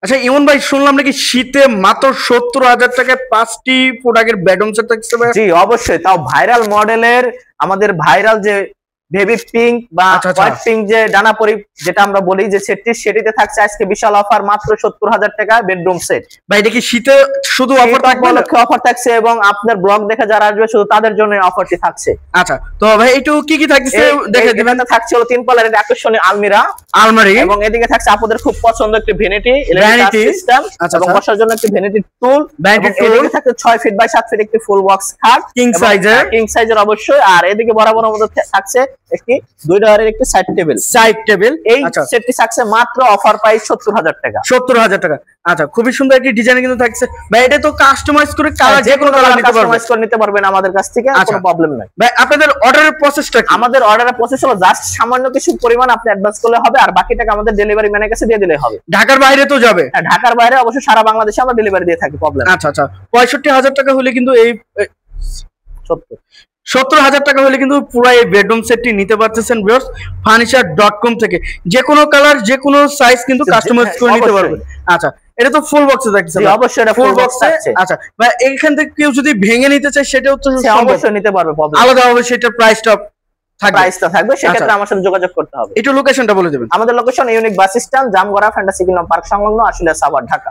আচ্ছা ইমন ভাই, শুনলাম নাকি শীতে মাত্র 70,000 টাকায় 5টি প্রোডাক্টের বেডরুম সেট থাকছে ভাই? জি অবশ্যই, তাও ভাইরাল মডেলের, আমাদের ভাইরাল যে বেবি পিঙ্ক বা হোয়াইট পিঙ্ক যে ডানাপরি যেটা আমরা বলি যে সেটটি, সেটিতে থাকছে আজকে বিশাল অফার মাত্র 70,000 টাকা বেডরুম সেট। ভাই এটা কি শীতে শুধু অফার থাকবে? অফার থাকছে এবং আপনার ব্লগ দেখে যারা আসবে শুধু তাদের জন্য অফারটি থাকছে। আচ্ছা তো ভাই একটু কি কি থাকছে দেখে দিবেন। থাকছে হলো 3 পাল্লার আকর্ষণীয় আলমারি, এবং এদিকে থাকছে আপনাদের খুব পছন্দ একটি ভ্যানিটি সিস্টেম এবং বসার জন্য একটি ভ্যানিটি টুল, এদিকে থাকছে 6 ফিট বাই 7 ফিট একটি ফুল বক্স খাট কিং সাইজের অবশ্যই, আর এদিকে বরাবর মধ্যে থাকছে একটি 2 ডয়ারের একটি সাইড টেবিল। এই সেটটি থাকছে মাত্র অফার প্রাইস 70,000 টাকা। 70,000 টাকা। আচ্ছা খুবই সুন্দর একটি ডিজাইন কিন্তু থাকছে ভাই। এটা তো কাস্টমাইজ করে কালার যে কোনো কালার নিতে পারবেন আমাদের কাছ থেকে, কোনো প্রবলেম নাই ভাই। আপনাদের অর্ডারের প্রসেসটা কি? আমাদের অর্ডারের প্রসেস হলো জাস্ট সামান্য কিছু পরিমাণ আপনি অ্যাডভান্স করলে হবে, আর বাকি টাকা আমাদের ডেলিভারি ম্যানের কাছে দিয়ে দিলে হবে। ঢাকার বাইরে তো যাবে? হ্যাঁ ঢাকার বাইরে অবশ্যই, সারা বাংলাদেশে আমরা ডেলিভারি দিয়ে থাকি, প্রবলেম। আচ্ছা আচ্ছা 65,000 টাকা হলে কিন্তু এই 70,000 টাকা হলে কিন্তু পুরো এই বেডরুম সেটটি নিতে পারতেছেন ভিউয়ার্স ফার্নিচার.com থেকে। যে কোনো কালার যে কোনো সাইজ কিন্তু কাস্টমাইজ করে নিতে পারবেন। আচ্ছা এটা তো ফুল বক্সে থাকছে? জি অবশ্যই এটা ফুল বক্স আছে। আচ্ছা ভাই এইখান থেকে কেউ যদি ভেঙে নিতে চায় সেটাও তো অবশ্যই নিতে পারবে, প্রবলেম। আলাদা হবে সেটার প্রাইসটা থাকবে, সেক্ষেত্রে আমার সাথে যোগাযোগ করতে হবে। একটু লোকেশনটা বলে দেবেন। আমাদের location unique bus stand, Jamgora fantasy kingdom park সংলগ্ন, আশুলিয়া সাভার, ঢাকা।